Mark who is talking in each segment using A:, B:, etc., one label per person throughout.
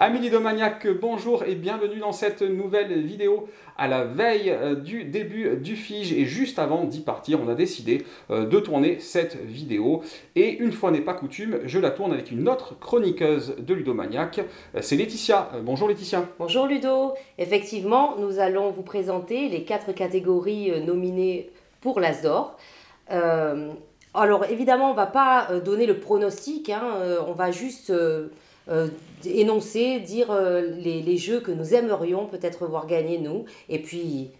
A: Amis Ludomaniacs, bonjour et bienvenue dans cette nouvelle vidéo à la veille du début du FIGE et juste avant d'y partir, on a décidé de tourner cette vidéo et une fois n'est pas coutume, je la tourne avec une autre chroniqueuse de Ludomaniacs, c'est Laetitia. Bonjour Laetitia.
B: Bonjour Ludo, effectivement nous allons vous présenter les 4 catégories nominées pour l'As d'Or. Alors évidemment on ne va pas donner le pronostic, on va juste énoncer, dire les jeux que nous aimerions peut-être voir gagner nous, et puis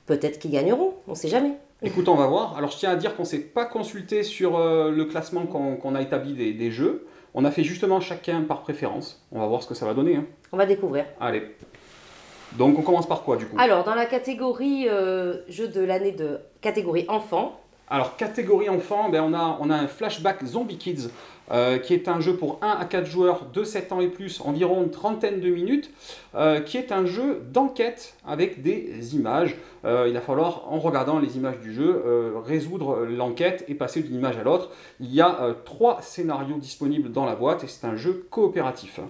B: peut-être qu'ils gagneront, on ne sait jamais.
A: Écoute, on va voir. Alors je tiens à dire qu'on ne s'est pas consulté sur le classement qu'on a établi des jeux. On a fait justement chacun par préférence. On va voir ce que ça va donner.
B: On va découvrir.
A: Allez. Donc on commence par quoi du coup?
B: Alors dans la catégorie jeu de l'année de catégorie enfant.
A: Alors catégorie enfant, on a un Flashback Zombie Kids qui est un jeu pour 1 à 4 joueurs de 7 ans et plus, environ une trentaine de minutes, qui est un jeu d'enquête avec des images. Il va falloir, en regardant les images du jeu, résoudre l'enquête et passer d'une image à l'autre. Il y a 3 scénarios disponibles dans la boîte et c'est un jeu coopératif.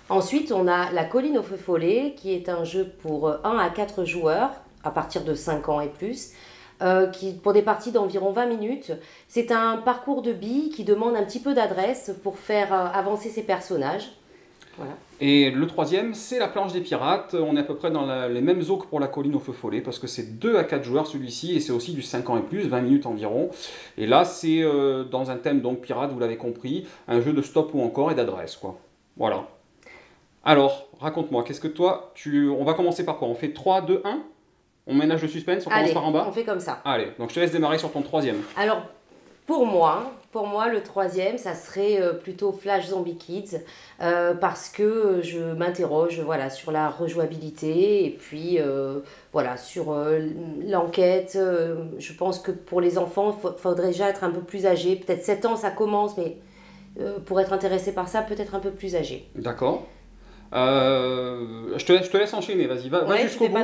B: Ensuite, on a La Colline au feu follet, qui est un jeu pour 1 à 4 joueurs, à partir de 5 ans et plus, pour des parties d'environ 20 minutes. C'est un parcours de billes qui demande un petit peu d'adresse pour faire avancer ses personnages. Voilà.
A: Et le troisième, c'est La planche des pirates. On est à peu près dans les mêmes eaux que pour La colline au feu follet, parce que c'est 2 à 4 joueurs celui-ci, et c'est aussi du 5 ans et plus, 20 minutes environ. Et là, c'est dans un thème donc pirate, vous l'avez compris, un jeu de stop ou encore et d'adresse, quoi. Voilà. Alors, raconte-moi, qu'est-ce que toi, on va commencer par quoi? On fait 3, 2, 1? On ménage le suspense, on commence par en bas?
B: On fait comme ça.
A: Allez, donc je te laisse démarrer sur ton troisième.
B: Alors, pour moi, le troisième, ça serait plutôt Flash Zombie Kids, parce que je m'interroge sur la rejouabilité et puis voilà, sur l'enquête. Je pense que pour les enfants, il faudrait déjà être un peu plus âgé. Peut-être 7 ans, ça commence, mais pour être intéressé par ça, peut-être un peu plus âgé.
A: D'accord. Je te laisse enchaîner, vas-y, va jusqu'au bout,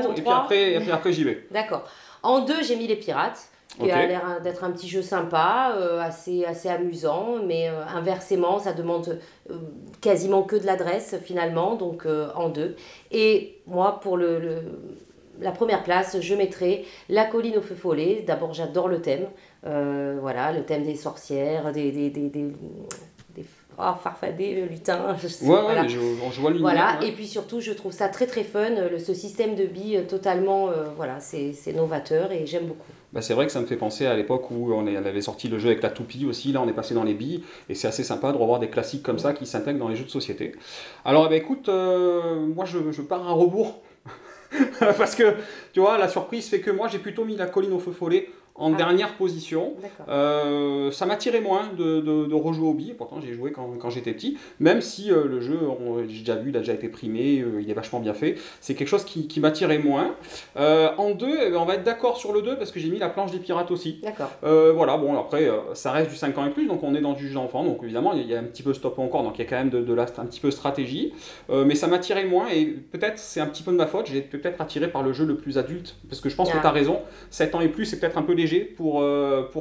A: et puis après j'y vais.
B: D'accord. En 2, j'ai mis Les Pirates, qui a l'air d'être un petit jeu sympa, assez amusant, mais inversement, ça demande quasiment que de l'adresse finalement, donc en 2. Et moi, pour la première place, je mettrai La colline au feu follet. D'abord, j'adore le thème, voilà, le thème des sorcières, farfadet, lutin, je sais,
A: ouais,
B: voilà.
A: Mais je vois l'univers.
B: Voilà,
A: ouais.
B: et puis surtout, je trouve ça très très fun, ce système de billes totalement, voilà, c'est novateur et j'aime beaucoup.
A: Bah, c'est vrai que ça me fait penser à l'époque où on avait sorti le jeu avec la toupie aussi, là on est passé dans les billes, et c'est assez sympa de revoir des classiques comme ça qui s'intègrent dans les jeux de société. Alors écoute, moi je pars à rebours, parce que tu vois, la surprise fait que moi j'ai plutôt mis La colline au feu follet en dernière position. Ça m'attirait moins de rejouer aux billes, pourtant j'ai joué quand j'étais petit, même si le jeu, j'ai déjà vu, il a déjà été primé, il est vachement bien fait, c'est quelque chose qui m'attirait moins. En 2, on va être d'accord sur le 2 parce que j'ai mis La planche des pirates aussi.
B: D'accord.
A: Voilà, bon après ça reste du 5 ans et plus, donc on est dans du jeu d'enfant, donc évidemment il y a un petit peu stop encore, donc il y a quand même un petit peu stratégie, mais ça m'attirait moins et peut-être c'est un petit peu de ma faute, j'ai peut-être attiré par le jeu le plus adulte, parce que je pense que tu as raison, 7 ans et plus c'est peut-être un peu léger pour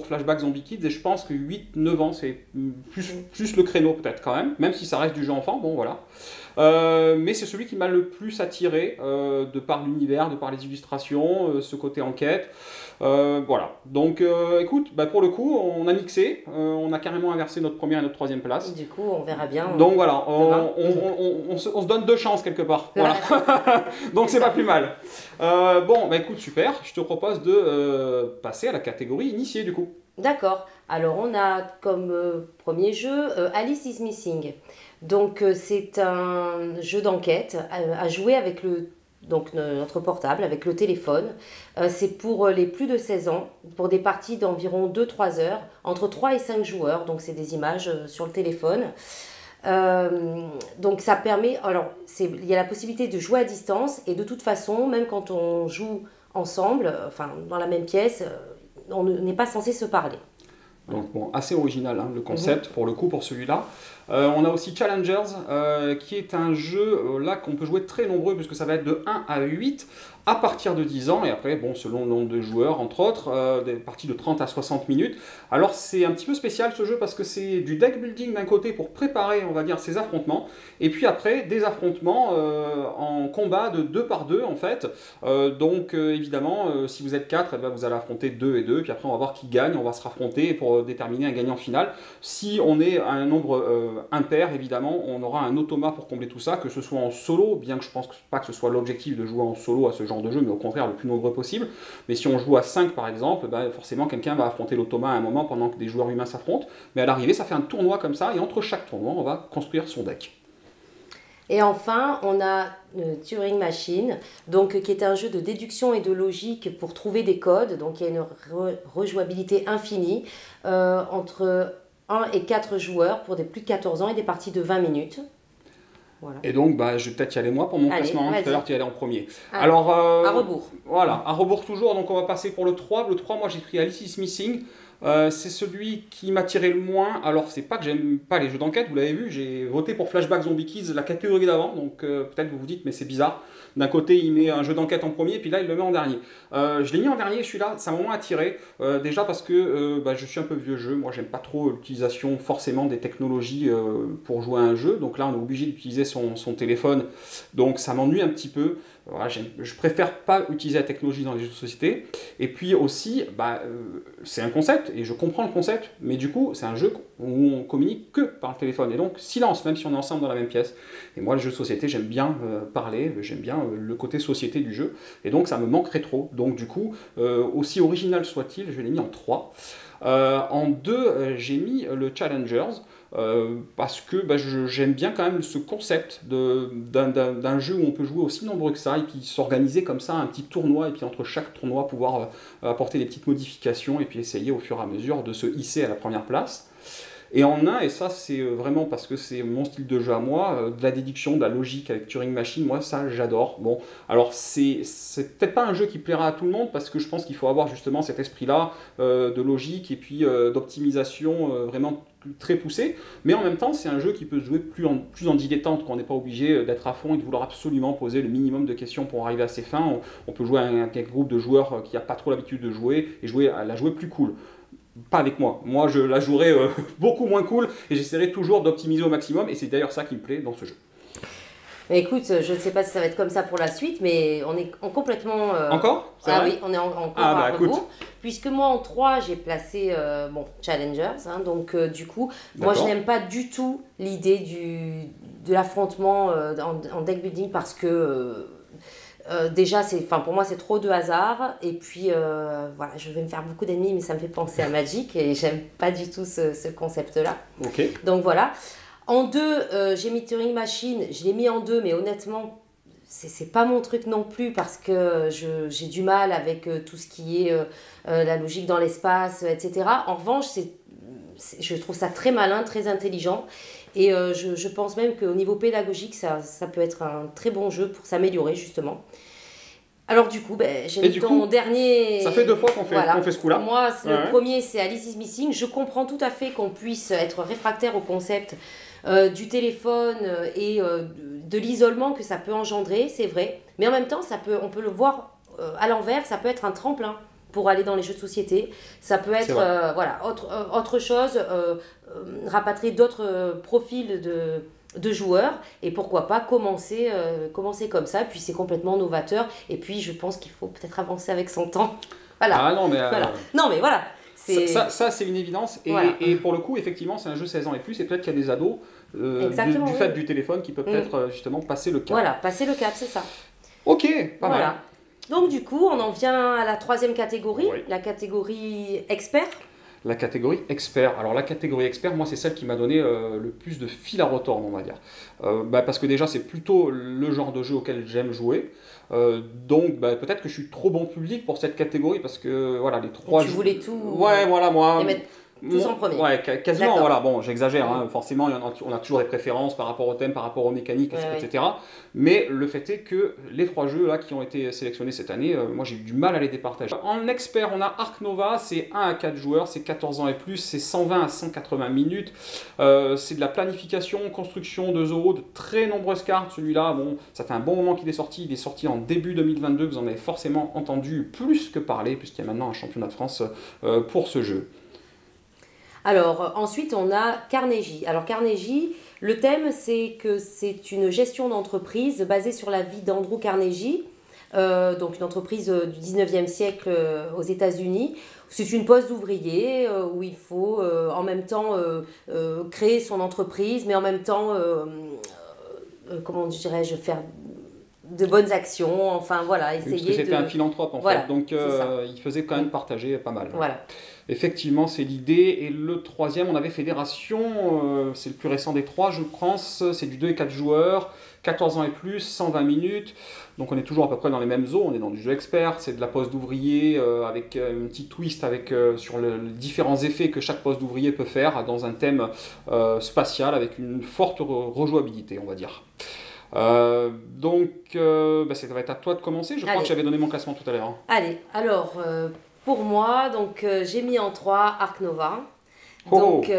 A: Flashback Zombie Kids, et je pense que 8-9 ans c'est plus le créneau peut-être quand même si ça reste du jeu enfant, bon voilà. Mais c'est celui qui m'a le plus attiré de par l'univers, de par les illustrations, ce côté enquête. Voilà, donc écoute, pour le coup on a mixé, on a carrément inversé notre première et notre troisième place.
B: Du coup on verra bien.
A: Donc voilà, on se donne 2 chances quelque part. Voilà. Donc c'est pas plus mal. Bon, écoute, super, je te propose de passer à la catégorie initiée du coup.
B: D'accord, alors on a comme premier jeu Alice is Missing. Donc c'est un jeu d'enquête à jouer avec notre portable, avec le téléphone. C'est pour les plus de 16 ans, pour des parties d'environ 2-3 heures, entre 3 et 5 joueurs, donc c'est des images sur le téléphone. Donc ça permet, alors il y a la possibilité de jouer à distance, et de toute façon, même quand on joue ensemble, enfin dans la même pièce, on n'est pas censé se parler.
A: Donc bon, assez original le concept pour le coup pour celui-là. On a aussi Challengers, qui est un jeu là qu'on peut jouer très nombreux, puisque ça va être de 1 à 8 à partir de 10 ans, et après, bon, selon le nombre de joueurs, entre autres, des parties de 30 à 60 minutes. Alors c'est un petit peu spécial ce jeu, parce que c'est du deck building d'un côté pour préparer, on va dire, ces affrontements, et puis après, des affrontements en combat de 2 par 2 en fait. Donc évidemment, si vous êtes 4, eh ben, vous allez affronter 2 et 2, puis après on va voir qui gagne, on va se raffronter pour déterminer un gagnant final. Si on est à un nombre impair, évidemment, on aura un automat pour combler tout ça, que ce soit en solo, bien que je pense pas que ce soit l'objectif de jouer en solo à ce genre de jeu, mais au contraire le plus nombreux possible. Mais si on joue à 5 par exemple, ben, forcément quelqu'un va affronter l'automa à un moment pendant que des joueurs humains s'affrontent. Mais à l'arrivée, ça fait un tournoi comme ça, et entre chaque tournoi, on va construire son deck.
B: Et enfin, on a Turing Machine, donc, qui est un jeu de déduction et de logique pour trouver des codes. Donc il y a une rejouabilité infinie entre 1 et 4 joueurs pour des plus de 14 ans et des parties de 20 minutes. Voilà.
A: Et donc, bah, je vais peut-être y aller moi pour mon classement. Tout à l'heure, tu y allais en premier.
B: Allez,
A: alors,
B: à rebours.
A: Voilà, à rebours toujours. Donc, on va passer pour le 3. Le 3, moi, j'ai pris Alice is Missing. C'est celui qui m'a tiré le moins. Alors, c'est pas que j'aime pas les jeux d'enquête, vous l'avez vu, j'ai voté pour Flashback Zombie Kids, la catégorie d'avant. Donc, peut-être vous vous dites, mais c'est bizarre. D'un côté, il met un jeu d'enquête en premier, puis là, il le met en dernier. Je l'ai mis en dernier, celui-là, ça m'a moins attiré. Déjà parce que bah, je suis un peu vieux jeu. Moi, j'aime pas trop l'utilisation forcément des technologies pour jouer à un jeu. Donc là, on est obligé d'utiliser son téléphone. Donc, ça m'ennuie un petit peu. Voilà, je préfère pas utiliser la technologie dans les jeux de société. Et puis aussi, bah, c'est un concept, et je comprends le concept, mais du coup, c'est un jeu où on communique que par le téléphone. Et donc, silence, même si on est ensemble dans la même pièce. Et moi, le jeu de société, j'aime bien parler, j'aime bien le côté société du jeu. Et donc, ça me manquerait trop. Donc, du coup, aussi original soit-il, je l'ai mis en 3. En 2, j'ai mis le Challengers. Parce que bah, j'aime bien quand même ce concept d'un jeu où on peut jouer aussi nombreux que ça, et puis s'organiser comme ça un petit tournoi, et puis entre chaque tournoi pouvoir apporter des petites modifications, et puis essayer au fur et à mesure de se hisser à la première place. Et en un, et ça c'est vraiment parce que c'est mon style de jeu à moi, de la déduction, de la logique avec Turing Machine, moi ça j'adore. Bon, alors c'est peut-être pas un jeu qui plaira à tout le monde, parce que je pense qu'il faut avoir justement cet esprit-là de logique et puis d'optimisation vraiment très poussé, mais en même temps c'est un jeu qui peut se jouer plus en dilettante, quand on n'est pas obligé d'être à fond et de vouloir absolument poser le minimum de questions pour arriver à ses fins. On peut jouer avec un groupe de joueurs qui n'a pas trop l'habitude de jouer, et la jouer plus cool. Pas avec moi. Moi, je la jouerai beaucoup moins cool, et j'essaierai toujours d'optimiser au maximum, et c'est d'ailleurs ça qui me plaît dans ce jeu.
B: Mais écoute, je ne sais pas si ça va être comme ça pour la suite, mais on est complètement...
A: Encore?
B: Ah oui, on est encore
A: à
B: rebours. Écoute. Puisque moi, en 3, j'ai placé Challengers. Hein, donc, du coup, moi, je n'aime pas du tout l'idée de l'affrontement en deck building, parce que... déjà, pour moi, c'est trop de hasard. Et puis, voilà, je vais me faire beaucoup d'ennemis, mais ça me fait penser à Magic. Et j'aime pas du tout ce concept-là.
A: Okay.
B: Donc, voilà. En 2, j'ai mis Turing Machine. Je l'ai mis en 2, mais honnêtement, c'est pas mon truc non plus, parce que j'ai du mal avec tout ce qui est la logique dans l'espace, etc. En revanche, je trouve ça très malin, très intelligent. Et je pense même qu'au niveau pédagogique, ça peut être un très bon jeu pour s'améliorer, justement. Alors du coup, j'ai mis ton dernier...
A: Ça fait 2 fois qu'on fait ce coup-là.
B: Moi, le premier, c'est Alice is Missing. Je comprends tout à fait qu'on puisse être réfractaire au concept du téléphone et de l'isolement que ça peut engendrer, c'est vrai. Mais en même temps, on peut le voir à l'envers, ça peut être un tremplin pour aller dans les jeux de société. Ça peut être voilà, autre chose, rapatrier d'autres profils de joueurs, et pourquoi pas commencer comme ça. Puis c'est complètement novateur, et puis je pense qu'il faut peut-être avancer avec son temps. Voilà.
A: Ah non, mais
B: voilà. Non, mais voilà.
A: Ça c'est une évidence, et pour le coup, effectivement, c'est un jeu 16 ans et plus, et peut-être qu'il y a des ados du fait du téléphone qui peuvent peut-être justement passer le cap.
B: Voilà, passer le cap, c'est ça.
A: Ok, pas mal.
B: Donc du coup, on en vient à la 3e catégorie, la catégorie expert.
A: La catégorie expert. Alors la catégorie expert, moi c'est celle qui m'a donné le plus de fil à retordre, on va dire. Parce que déjà c'est plutôt le genre de jeu auquel j'aime jouer. Donc peut-être que je suis trop bon public pour cette catégorie, parce que voilà, les 3
B: tu voulais tout...
A: Ouais, voilà, moi...
B: tous en premier.
A: Ouais, quasiment, voilà, bon, j'exagère, hein, forcément, on a toujours des préférences par rapport au thème, par rapport aux mécaniques, etc. Mais le fait est que les 3 jeux là, qui ont été sélectionnés cette année, moi j'ai eu du mal à les départager. En expert, on a Ark Nova, c'est 1 à 4 joueurs, c'est 14 ans et plus, c'est 120 à 180 minutes, c'est de la planification, construction de Zoro, de très nombreuses cartes. Celui-là, bon, ça fait un bon moment qu'il est sorti en début 2022, vous en avez forcément entendu plus que parler, puisqu'il y a maintenant un championnat de France pour ce jeu.
B: Alors, ensuite, on a Carnegie. Alors, Carnegie, le thème, c'est que c'est une gestion d'entreprise basée sur la vie d'Andrew Carnegie, donc une entreprise du 19e siècle aux États-Unis. C'est une poste d'ouvrier où il faut en même temps créer son entreprise, mais en même temps, comment dirais-je, faire de bonnes actions, enfin voilà, essayer
A: parce que c'était un philanthrope en fait, donc il faisait quand même partager pas mal.
B: Voilà.
A: Effectivement, c'est l'idée. Et le 3e, on avait Fédération, c'est le plus récent des 3, je pense, c'est du 2 et 4 joueurs, 14 ans et plus, 120 minutes, donc on est toujours à peu près dans les mêmes eaux, on est dans du jeu expert, c'est de la poste d'ouvrier avec un petit twist sur les différents effets que chaque poste d'ouvrier peut faire dans un thème spatial avec une forte rejouabilité, on va dire. Donc, ça va être à toi de commencer. Je crois que j'avais donné mon classement tout à l'heure.
B: Allez, alors, pour moi, donc j'ai mis en 3 Ark Nova. Donc,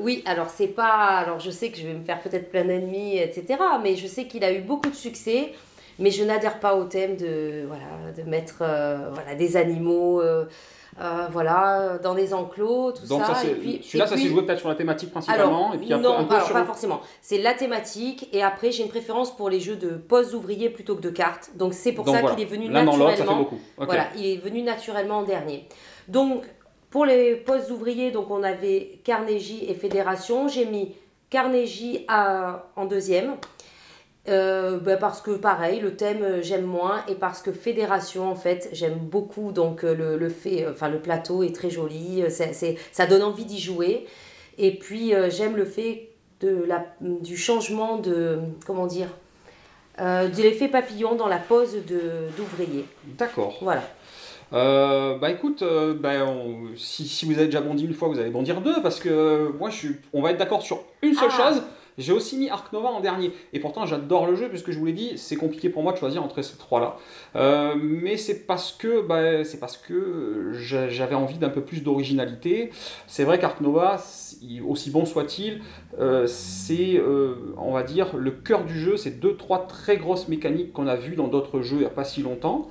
B: oui, alors c'est pas. Alors, je sais que je vais me faire peut-être plein d'ennemis, etc. Mais je sais qu'il a eu beaucoup de succès. Mais je n'adhère pas au thème de mettre des animaux. Dans des enclos, tout
A: donc
B: ça.
A: Celui-là, ça s'est joué peut-être sur la thématique principalement.
B: Alors, et puis non, pas forcément. C'est la thématique, et après j'ai une préférence pour les jeux de postes d'ouvriers plutôt que de cartes. Donc c'est pour ça qu'il est venu naturellement.
A: Ça fait beaucoup. Okay.
B: Voilà, il est venu naturellement en dernier. Donc pour les postes d'ouvriers, donc on avait Carnegie et Fédération. J'ai mis Carnegie en 2e. Parce que pareil, le thème j'aime moins, et parce que Fédération en fait j'aime beaucoup, donc le plateau est très joli, ça donne envie d'y jouer, et puis j'aime le fait du changement de l'effet papillon dans la pose d'ouvrier.
A: D'accord.
B: Voilà.
A: Écoute, si vous avez déjà bondi une fois, vous allez bondir 2, parce que moi on va être d'accord sur une seule chose. J'ai aussi mis Ark Nova en dernier, et pourtant j'adore le jeu, puisque je vous l'ai dit, c'est compliqué pour moi de choisir entre ces 3 là. Mais c'est parce que j'avais envie d'un peu plus d'originalité. C'est vrai qu'Ark Nova, aussi bon soit-il, c'est on va dire le cœur du jeu, c'est 2-3 très grosses mécaniques qu'on a vues dans d'autres jeux il n'y a pas si longtemps.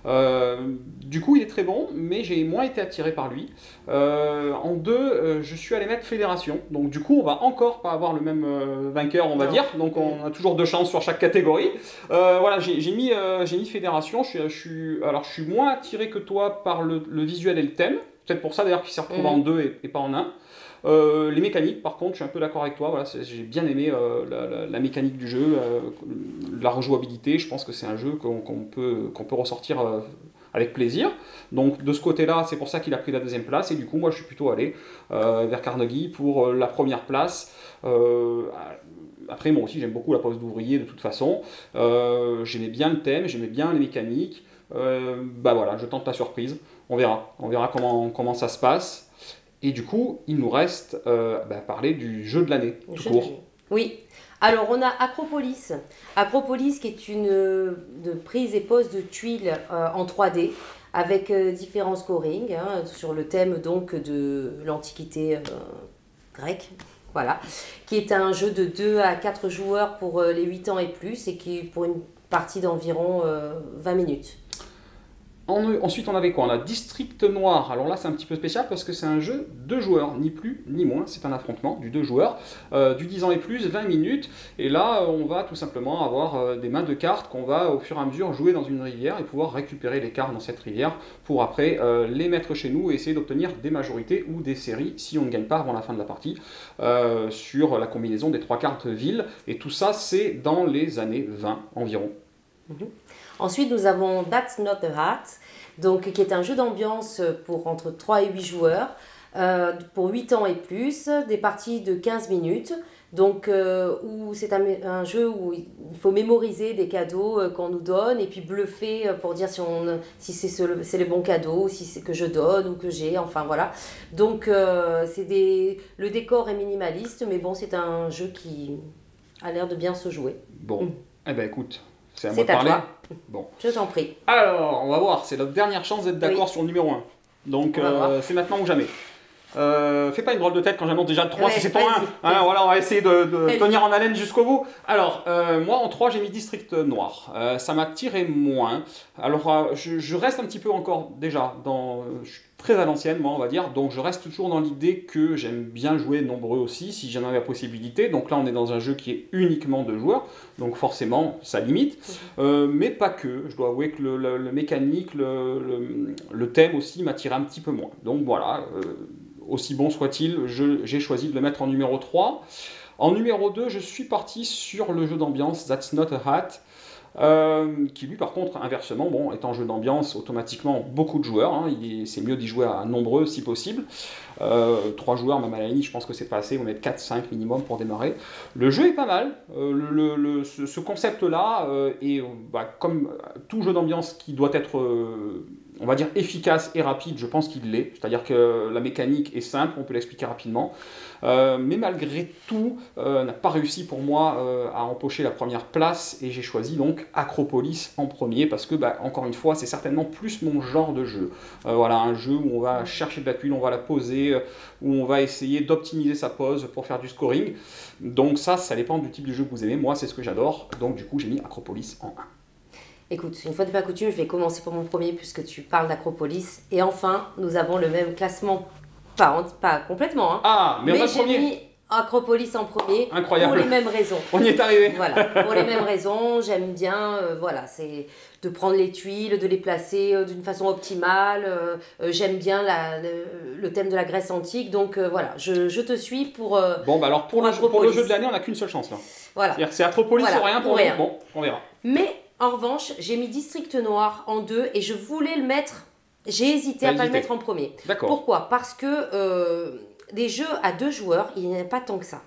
A: Du coup, il est très bon, mais j'ai moins été attiré par lui. En 2, je suis allé mettre Fédération. Donc, du coup, on va encore pas avoir le même vainqueur, on va dire. Donc, on a toujours 2 chances sur chaque catégorie. Voilà, j'ai mis Fédération. Je suis moins attiré que toi par le visuel et le thème. Peut-être pour ça d'ailleurs qu'il s'est retrouvé en 2 et pas en 1. Les mécaniques, par contre, je suis un peu d'accord avec toi. Voilà, j'ai bien aimé la mécanique du jeu, la rejouabilité. Je pense que c'est un jeu qu'on peut ressortir avec plaisir. Donc de ce côté-là, c'est pour ça qu'il a pris la 2e place. Et du coup, moi, je suis plutôt allé vers Carnegie pour la 1re place. Après, moi aussi, j'aime beaucoup la poste d'ouvrier de toute façon. J'aimais bien le thème, j'aimais bien les mécaniques. Voilà, je tente la surprise. On verra comment ça se passe. Et du coup, il nous reste parler du jeu de l'année, tout court.
B: Oui. Alors, on a Acropolis. Acropolis, qui est une prise et pose de tuiles en 3D, avec différents scorings, sur le thème donc de l'Antiquité grecque. Voilà. Qui est un jeu de 2 à 4 joueurs pour les 8 ans et plus, et qui est pour une partie d'environ 20 minutes.
A: Ensuite, on avait quoi? On a District Noir. Alors là, c'est un petit peu spécial parce que c'est un jeu 2 joueurs, ni plus ni moins. C'est un affrontement du 2 joueurs, du 10 ans et plus, 20 minutes. Et là, on va tout simplement avoir des mains de cartes qu'on va au fur et à mesure jouer dans une rivière et pouvoir récupérer les cartes dans cette rivière pour après les mettre chez nous et essayer d'obtenir des majorités ou des séries si on ne gagne pas avant la fin de la partie sur la combinaison des 3 cartes villes. Et tout ça, c'est dans les années 20 environ.
B: Ensuite, nous avons That's Not a Hat, donc, qui est un jeu d'ambiance pour entre 3 et 8 joueurs, pour 8 ans et plus, des parties de 15 minutes. Donc, où c'est un jeu où il faut mémoriser des cadeaux qu'on nous donne et puis bluffer pour dire si c'est le bon cadeau, si c'est que je donne ou que j'ai, enfin voilà. Donc, le décor est minimaliste, mais bon, c'est un jeu qui a l'air de bien se jouer.
A: Bon, eh ben écoute, c'est à moi de parler.
B: Toi.
A: Bon.
B: Je t'en prie.
A: Alors, on va voir, c'est notre dernière chance d'être d'accord sur le numéro 1. Donc, c'est maintenant ou jamais. Fais pas une drôle de tête quand j'annonce déjà le 3 si c'est ton 1. Hein, voilà, on va essayer de tenir en haleine jusqu'au bout. Alors, moi en 3, j'ai mis District Noir. Ça m'a tiré moins. Alors, je reste un petit peu encore déjà je suis très à l'ancienne, moi, on va dire. Donc, je reste toujours dans l'idée que j'aime bien jouer nombreux aussi, si j'en avais la possibilité. Donc là, on est dans un jeu qui est uniquement 2 joueurs. Donc, forcément, ça limite. Mais pas que. Je dois avouer que le mécanique, le thème aussi m'attire un petit peu moins. Donc, voilà. Aussi bon soit-il, j'ai choisi de le mettre en numéro 3. En numéro 2, je suis parti sur le jeu d'ambiance That's Not a Hat, qui lui par contre, inversement, bon, est un jeu d'ambiance, automatiquement beaucoup de joueurs, hein, c'est mieux d'y jouer à nombreux si possible. 3 joueurs, même à la limite, je pense que c'est pas assez, on met 4-5 minimum pour démarrer. Le jeu est pas mal, ce concept-là est comme tout jeu d'ambiance qui doit être on va dire efficace et rapide, je pense qu'il l'est. C'est-à-dire que la mécanique est simple, on peut l'expliquer rapidement. Mais malgré tout, n'a pas réussi pour moi à empocher la première place. Et j'ai choisi donc Acropolis en premier parce que, encore une fois, c'est certainement plus mon genre de jeu. Voilà, un jeu où on va chercher de la tuile, on va la poser, où on va essayer d'optimiser sa pose pour faire du scoring. Donc ça dépend du type de jeu que vous aimez. Moi, c'est ce que j'adore. Donc du coup, j'ai mis Acropolis en 1.
B: Écoute, une fois de pas coutume, je vais commencer pour mon premier puisque tu parles d'Acropolis. Et enfin, nous avons le même classement, pas complètement, hein,
A: ah, mais
B: j'ai mis Acropolis en premier.
A: Incroyable.
B: Pour les mêmes raisons.
A: On y est arrivé.
B: Voilà, pour les mêmes raisons, j'aime bien, c'est de prendre les tuiles, de les placer d'une façon optimale. J'aime bien le thème de la Grèce antique, donc voilà, je te suis pour.
A: Bon, alors pour le jeu de l'année, on n'a qu'une seule chance là.
B: Voilà.
A: C'est Acropolis ou rien pour rien. Bon, on verra.
B: Mais en revanche, j'ai mis District Noir en 2 et je voulais le mettre. J'ai hésité à pas le mettre en premier.
A: D'accord.
B: Pourquoi ? Parce que des jeux à 2 joueurs, il n'y en a pas tant que ça.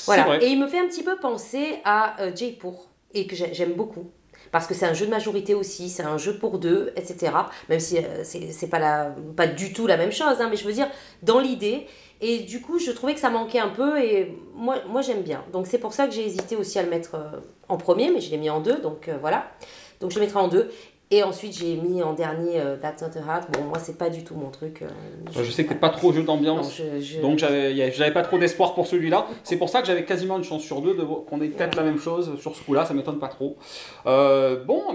B: Voilà.
A: Vrai.
B: Et il me fait un petit peu penser à Jaipur et que j'aime beaucoup. Parce que c'est un jeu de majorité aussi, c'est un jeu pour 2, etc. Même si c'est pas du tout la même chose, hein, mais je veux dire, dans l'idée. Et du coup, je trouvais que ça manquait un peu et moi j'aime bien. Donc c'est pour ça que j'ai hésité aussi à le mettre en premier, mais je l'ai mis en 2, donc voilà. Donc je le mettrai en 2. Et ensuite, j'ai mis en dernier That's Not a Hat. Bon, moi, c'est pas du tout mon truc.
A: Je sais que t'es pas trop jeu d'ambiance, donc j'avais pas trop d'espoir pour celui-là. C'est pour ça que j'avais quasiment une chance sur 2 qu'on ait peut-être la même chose sur ce coup-là, ça m'étonne pas trop.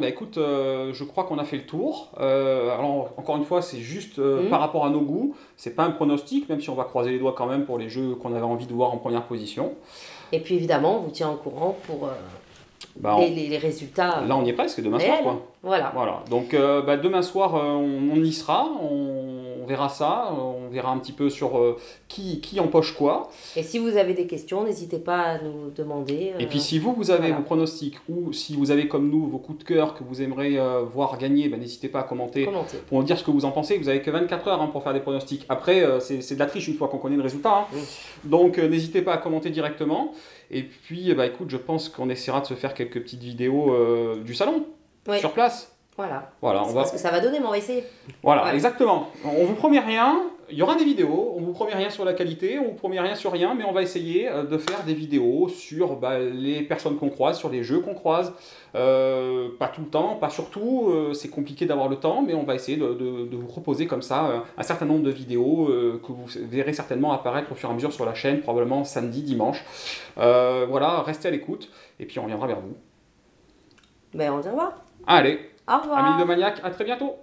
A: Écoute, je crois qu'on a fait le tour. Alors, encore une fois, c'est juste par rapport à nos goûts. C'est pas un pronostic, même si on va croiser les doigts quand même pour les jeux qu'on avait envie de voir en première position.
B: Et puis, évidemment, on vous tient au courant pour... les résultats.
A: Là, on y est presque, demain soir, quoi.
B: Voilà.
A: Donc, demain soir, on y sera, on verra ça, on verra un petit peu sur qui empoche quoi.
B: Et si vous avez des questions, n'hésitez pas à nous demander.
A: Et puis, si vous avez vos pronostics ou si vous avez comme nous vos coups de cœur que vous aimeriez voir gagner, n'hésitez pas à commenter pour nous dire ce que vous en pensez. Vous avez que 24 heures pour faire des pronostics. Après, c'est de la triche une fois qu'on connaît le résultat. Hein. Donc, n'hésitez pas à commenter directement. Et puis, écoute, je pense qu'on essaiera de se faire quelques petites vidéos du salon, sur place.
B: Voilà.
A: Parce
B: que ça va donner, mais on va essayer.
A: Voilà, exactement. On vous promet rien, il y aura des vidéos, on vous promet rien sur la qualité, on vous promet rien sur rien, mais on va essayer de faire des vidéos sur les personnes qu'on croise, sur les jeux qu'on croise. Pas tout le temps, pas surtout, c'est compliqué d'avoir le temps, mais on va essayer de vous proposer comme ça un certain nombre de vidéos que vous verrez certainement apparaître au fur et à mesure sur la chaîne, probablement samedi, dimanche. Voilà, restez à l'écoute, et puis on reviendra vers vous.
B: On se revoit.
A: Allez,
B: au revoir.
A: Amis de Maniac, à très bientôt.